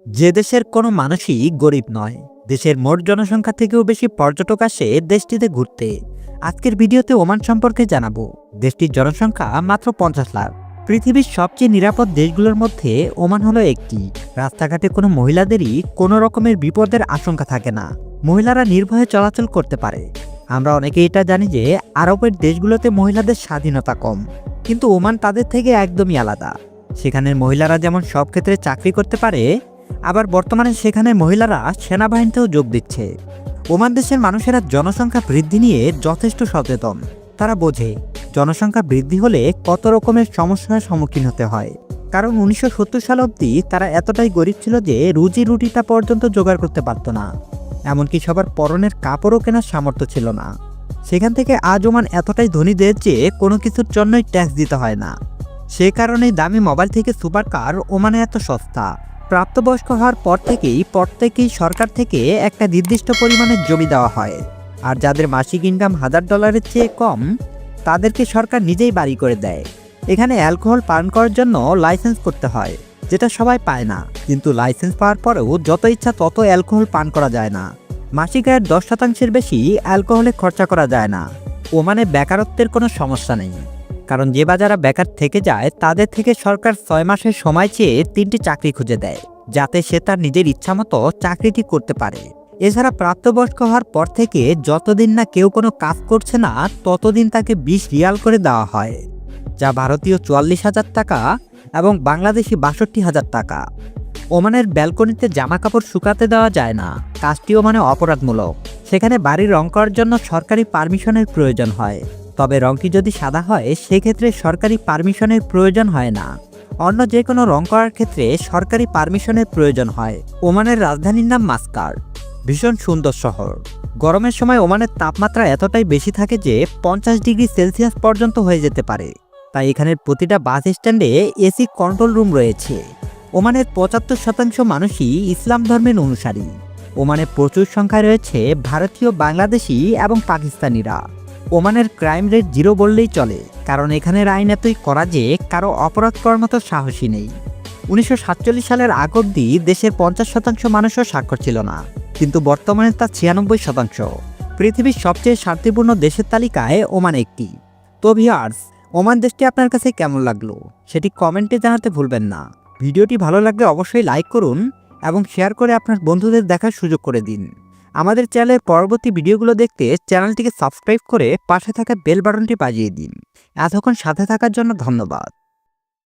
যে দেশের কোনো মানুষই গরিব নয়, দেশের মোট জনসংখ্যা থেকেও বেশি পর্যটক আসে দেশটিতে ঘুরতে। আজকের ভিডিওতে ওমান সম্পর্কে জানাবো। দেশটির জনসংখ্যা মাত্র 50 লাখ। পৃথিবীর সবচেয়ে নিরাপদ দেশগুলোর মধ্যে ওমান হলো একটি। রাস্তাঘাটে কোনো মহিলাদেরই কোনো রকমের বিপদের আশঙ্কা থাকে না। মহিলারা নির্ভয়ে চলাচল করতে পারে। আমরা অনেকেই এটা জানি যে আরবের দেশগুলোতে মহিলাদের স্বাধীনতা কম, কিন্তু ওমান তাদের থেকে একদমই আলাদা। সেখানের মহিলারা যেমন সব ক্ষেত্রে চাকরি করতে পারে, আবার বর্তমানে সেখানে মহিলারা সেনাবাহিনীতেও যোগ দিচ্ছে। ওমান দেশের মানুষেরা জনসংখ্যা বৃদ্ধি নিয়ে যথেষ্ট সচেতন। তারা বোঝে জনসংখ্যা বৃদ্ধি হলে কত রকমের সমস্যার সম্মুখীন হতে হয়। কারণ 1970 সাল অবধি তারা এতটাই গরিব ছিল যে রুজি রুটিটা পর্যন্ত জোগাড় করতে পারত না। এমনকি সবার পরনের কাপড়ও কেনার সামর্থ্য ছিল না। সেখান থেকে আজ ওমান এতটাই ধনীদের যে কোনো কিছুর জন্যই ট্যাক্স দিতে হয় না। সে কারণেই দামি মোবাইল থেকে সুপার কার ওমানে এত সস্তা। প্রাপ্তবয়স্ক হওয়ার পর থেকেই সরকার থেকে একটা নির্দিষ্ট পরিমাণের জমি দেওয়া হয়। আর যাদের মাসিক ইনকাম $1000 চেয়ে কম, তাদেরকে সরকার নিজেই বাড়ি করে দেয়। এখানে অ্যালকোহল পান করার জন্য লাইসেন্স করতে হয়, যেটা সবাই পায় না। কিন্তু লাইসেন্স পাওয়ার পরেও যত ইচ্ছা তত অ্যালকোহল পান করা যায় না। মাসিক আয়ের 10%-এর বেশি অ্যালকোহলে খরচা করা যায় না। ওমানে বেকারত্বের কোনো সমস্যা নেই, কারণ যে যারা বেকার থেকে যায় তাদের থেকে সরকার 6 মাসের সময় চেয়ে 3টি চাকরি খুঁজে দেয়, যাতে সে তার নিজের ইচ্ছামতো চাকরিটি করতে পারে। এছাড়া প্রাপ্তবয়স্ক হওয়ার পর থেকে যতদিন না কেউ কোনো কাজ করছে না, ততদিন তাকে 20 রিয়াল করে দেওয়া হয়, যা ভারতীয় 44,000 টাকা এবং বাংলাদেশি 62,000 টাকা। ওমানের ব্যালকনিতে জামা কাপড় শুকাতে দেওয়া যায় না, কাজটি ওমানে অপরাধমূলক। সেখানে বাড়ি রং করার জন্য সরকারি পারমিশনের প্রয়োজন হয়, তবে রংটি যদি সাদা হয় সেক্ষেত্রে সরকারি পারমিশনের প্রয়োজন হয় না। অন্য যে কোনো রং করার ক্ষেত্রে সরকারি পারমিশনের প্রয়োজন হয়। ওমানের রাজধানীর নাম মাস্কাট। ভীষণ সুন্দর শহর। গরমের সময় ওমানের তাপমাত্রা এতটাই বেশি থাকে যে 50 ডিগ্রি সেলসিয়াস পর্যন্ত হয়ে যেতে পারে। তাই এখানের প্রতিটা বাস স্ট্যান্ডে এসি কন্ট্রোল রুম রয়েছে। ওমানের 75% মানুষই ইসলাম ধর্মের অনুসারী। ওমানে প্রচুর সংখ্যায় রয়েছে ভারতীয়, বাংলাদেশি এবং পাকিস্তানিরা। ওমানের ক্রাইম রেট 0 বললেই চলে, কারণ এখানের আইন এতই কড়া যে কারো অপরাধ করার মতো সাহসী নেই। 1947 সালের আগ অবধি দেশের 50% মানুষও স্বাক্ষর ছিল না, কিন্তু বর্তমানে তা 96%। পৃথিবীর সবচেয়ে শান্তিপূর্ণ দেশের তালিকায় ওমান একটি। তো ভিউয়ার্স, ওমান দেশটি আপনার কাছে কেমন লাগলো সেটি কমেন্টে জানাতে ভুলবেন না। ভিডিওটি ভালো লাগলে অবশ্যই লাইক করুন এবং শেয়ার করে আপনার বন্ধুদের দেখার সুযোগ করে দিন। আমাদের চ্যানেলের পরবর্তী ভিডিওগুলো দেখতে চ্যানেলটিকে সাবস্ক্রাইব করে পাশে থাকা বেল বাটনটি বাজিয়ে দিন। এতক্ষণ সাথে থাকার জন্য ধন্যবাদ।